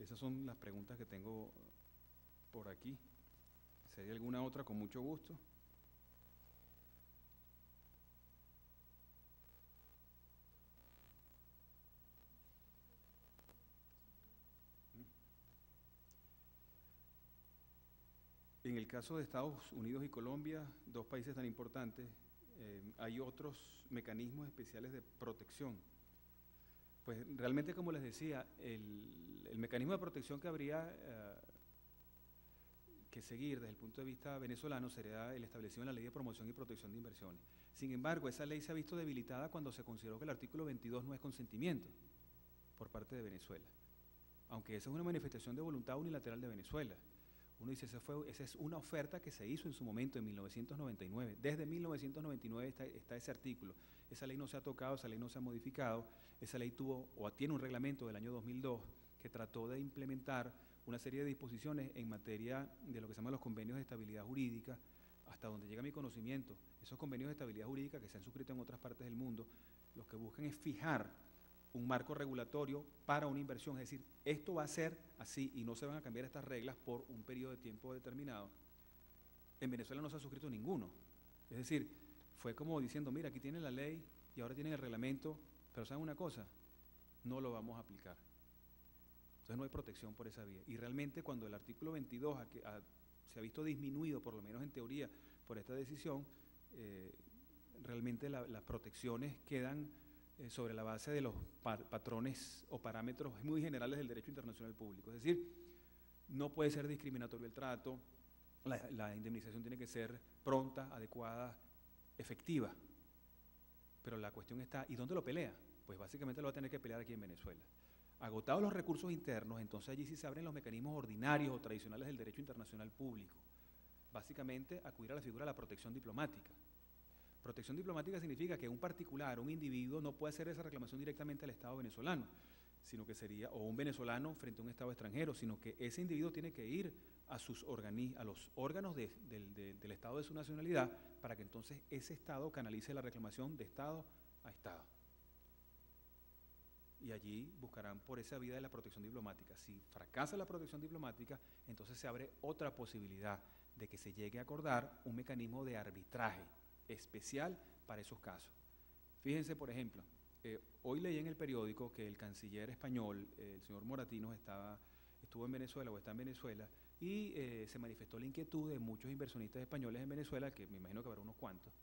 Esas son las preguntas que tengo por aquí. Si hay alguna otra, con mucho gusto. En el caso de Estados Unidos y Colombia, dos países tan importantes, hay otros mecanismos especiales de protección. Pues realmente, como les decía, el mecanismo de protección que habría que seguir desde el punto de vista venezolano sería el establecido en la Ley de Promoción y Protección de Inversiones. Sin embargo, esa ley se ha visto debilitada cuando se consideró que el artículo 22 no es consentimiento por parte de Venezuela, aunque esa es una manifestación de voluntad unilateral de Venezuela. Uno dice, esa es una oferta que se hizo en su momento, en 1999. Desde 1999 está ese artículo. Esa ley no se ha tocado, esa ley no se ha modificado. Esa ley tiene un reglamento del año 2002 que trató de implementar una serie de disposiciones en materia de lo que se llaman los convenios de estabilidad jurídica, hasta donde llega mi conocimiento. Esos convenios de estabilidad jurídica que se han suscrito en otras partes del mundo, lo que buscan es fijar un marco regulatorio para una inversión, es decir, esto va a ser así y no se van a cambiar estas reglas por un periodo de tiempo determinado. En Venezuela no se ha suscrito ninguno, es decir, fue como diciendo, mira, aquí tienen la ley y ahora tienen el reglamento, pero ¿saben una cosa? No lo vamos a aplicar. Entonces no hay protección por esa vía. Y realmente cuando el artículo 22 se ha visto disminuido, por lo menos en teoría, por esta decisión, realmente las protecciones quedan sobre la base de los patrones o parámetros muy generales del derecho internacional público. Es decir, no puede ser discriminatorio el trato, la indemnización tiene que ser pronta, adecuada, efectiva. Pero la cuestión está, ¿y dónde lo pelea? Pues básicamente lo va a tener que pelear aquí en Venezuela. Agotados los recursos internos, entonces allí sí se abren los mecanismos ordinarios o tradicionales del derecho internacional público. Básicamente, acudir a la figura de la protección diplomática. Protección diplomática significa que un particular, un individuo, no puede hacer esa reclamación directamente al Estado venezolano, sino que sería, o un venezolano frente a un Estado extranjero, sino que ese individuo tiene que ir a los órganos del Estado de su nacionalidad para que entonces ese Estado canalice la reclamación de Estado a Estado. Y allí buscarán por esa vía de la protección diplomática. Si fracasa la protección diplomática, entonces se abre otra posibilidad de que se llegue a acordar un mecanismo de arbitraje especial para esos casos. Fíjense, por ejemplo, hoy leí en el periódico que el canciller español, el señor Moratinos, estuvo en Venezuela o está en Venezuela y se manifestó la inquietud de muchos inversionistas españoles en Venezuela, que me imagino que habrá unos cuantos,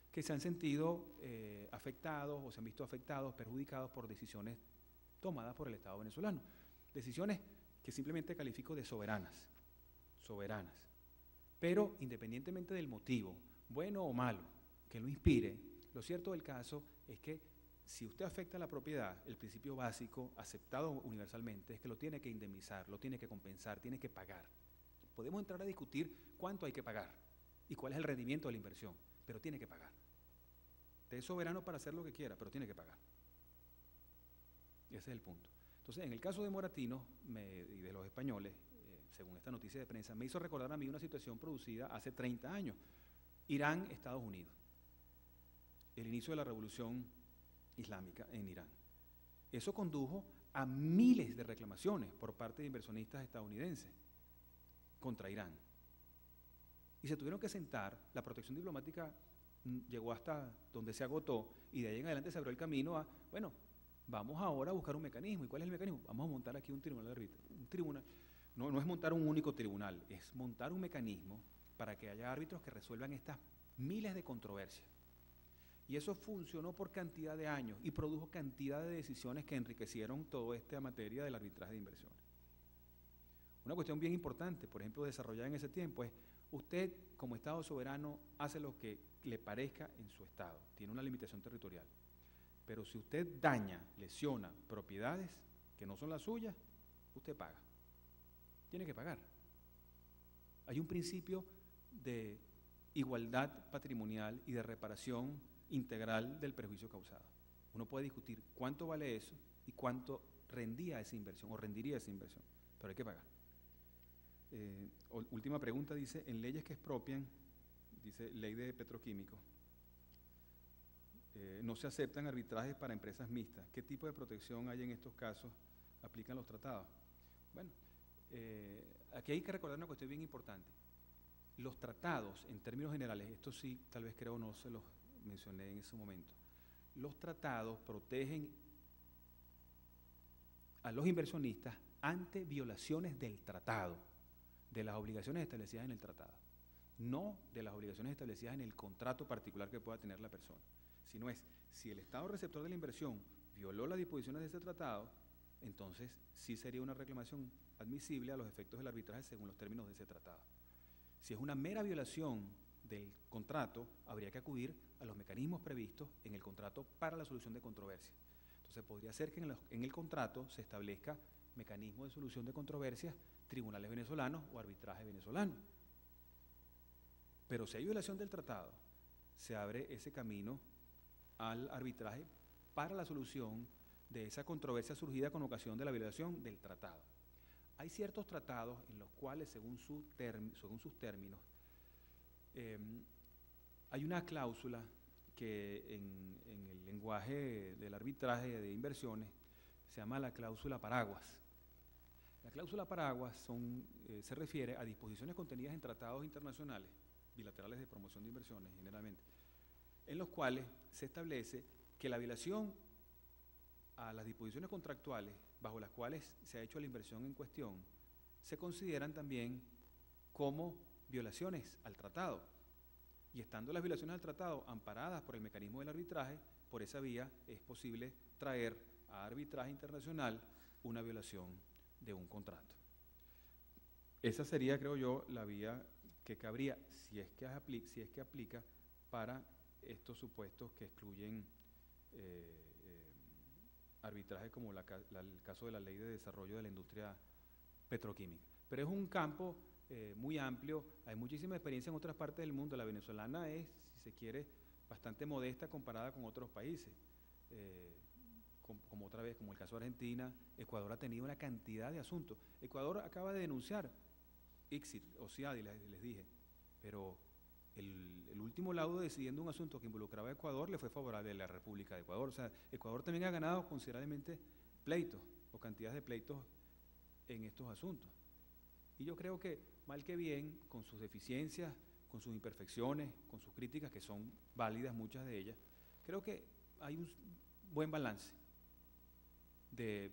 que se han sentido afectados o se han visto afectados, perjudicados por decisiones tomadas por el Estado venezolano. Decisiones que simplemente califico de soberanas. Pero independientemente del motivo, bueno o malo, que lo inspire, lo cierto del caso es que si usted afecta la propiedad, el principio básico aceptado universalmente es que lo tiene que indemnizar, lo tiene que compensar, tiene que pagar. Podemos entrar a discutir cuánto hay que pagar y cuál es el rendimiento de la inversión, pero tiene que pagar. Usted es soberano para hacer lo que quiera, pero tiene que pagar. Ese es el punto. Entonces, en el caso de Moratinos y de los españoles, según esta noticia de prensa, me hizo recordar a mí una situación producida hace 30 años. Irán, Estados Unidos. El inicio de la revolución islámica en Irán. Eso condujo a miles de reclamaciones por parte de inversionistas estadounidenses contra Irán. Y se tuvieron que sentar, la protección diplomática llegó hasta donde se agotó y de ahí en adelante se abrió el camino a, bueno, vamos ahora a buscar un mecanismo. ¿Y cuál es el mecanismo? Vamos a montar aquí un tribunal de árbitros. Un tribunal, no es montar un único tribunal, es montar un mecanismo para que haya árbitros que resuelvan estas miles de controversias. Y eso funcionó por cantidad de años y produjo cantidad de decisiones que enriquecieron toda esta materia del arbitraje de inversiones. Una cuestión bien importante, por ejemplo, desarrollada en ese tiempo es, usted como Estado soberano hace lo que le parezca en su Estado, tiene una limitación territorial. Pero si usted daña, lesiona propiedades que no son las suyas, usted paga. Tiene que pagar. Hay un principio de igualdad patrimonial y de reparación integral del perjuicio causado. Uno puede discutir cuánto vale eso y cuánto rendía esa inversión o rendiría esa inversión, pero hay que pagar. Última pregunta, dice, en leyes que expropian, dice ley de petroquímicos, no se aceptan arbitrajes para empresas mixtas. ¿Qué tipo de protección hay en estos casos? ¿Aplican los tratados? Bueno, aquí hay que recordar una cuestión bien importante. Los tratados, en términos generales, esto sí, tal vez creo no se los mencioné en ese momento, los tratados protegen a los inversionistas ante violaciones del tratado, de las obligaciones establecidas en el tratado, no de las obligaciones establecidas en el contrato particular que pueda tener la persona, sino es, si el Estado receptor de la inversión violó las disposiciones de ese tratado, entonces sí sería una reclamación admisible a los efectos del arbitraje según los términos de ese tratado. Si es una mera violación del contrato, habría que acudir a los mecanismos previstos en el contrato para la solución de controversias. Entonces podría ser que en el contrato se establezca mecanismos de solución de controversias, tribunales venezolanos o arbitraje venezolano. Pero si hay violación del tratado, se abre ese camino al arbitraje para la solución de esa controversia surgida con ocasión de la violación del tratado. Hay ciertos tratados en los cuales, según sus términos, hay una cláusula que en el lenguaje del arbitraje de inversiones se llama la cláusula paraguas. La cláusula paraguas se refiere a disposiciones contenidas en tratados internacionales, bilaterales de promoción de inversiones generalmente, en los cuales se establece que la violación a las disposiciones contractuales bajo las cuales se ha hecho la inversión en cuestión se consideran también como violaciones al tratado. Y estando las violaciones al tratado amparadas por el mecanismo del arbitraje, por esa vía es posible traer a arbitraje internacional una violación de un contrato. Esa sería, creo yo, la vía que cabría, si es que aplica para estos supuestos que excluyen arbitraje como el caso de la Ley de Desarrollo de la Industria Petroquímica. Pero es un campo muy amplio, hay muchísima experiencia en otras partes del mundo. La venezolana es, si se quiere, bastante modesta comparada con otros países. Como otra vez, como el caso de Argentina, Ecuador ha tenido una cantidad de asuntos. Ecuador acaba de denunciar ICSID o CIADI, les dije, pero el último laudo decidiendo un asunto que involucraba a Ecuador le fue favorable a la República de Ecuador. O sea, Ecuador también ha ganado considerablemente pleitos o cantidades de pleitos en estos asuntos. Y yo creo que, mal que bien, con sus deficiencias, con sus imperfecciones, con sus críticas, que son válidas muchas de ellas, creo que hay un buen balance de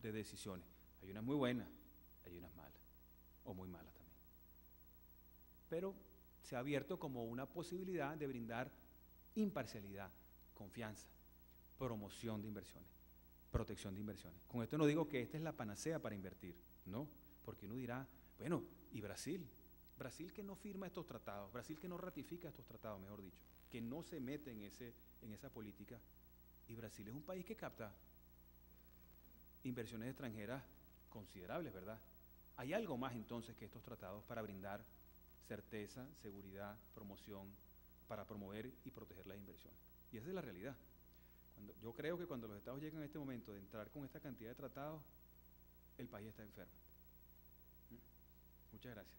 decisiones. Hay unas muy buenas, hay unas malas, o muy malas también. Pero se ha abierto como una posibilidad de brindar imparcialidad, confianza, promoción de inversiones, protección de inversiones. Con esto no digo que esta es la panacea para invertir, no, porque uno dirá, bueno, ¿y Brasil? Brasil que no firma estos tratados, Brasil que no ratifica estos tratados, mejor dicho, que no se mete en esa política, y Brasil es un país que capta inversiones extranjeras considerables, ¿verdad? Hay algo más entonces que estos tratados para brindar certeza, seguridad, promoción, para promover y proteger las inversiones. Y esa es la realidad. Yo creo que cuando los estados llegan a este momento de entrar con esta cantidad de tratados, el país está enfermo. Muchas gracias.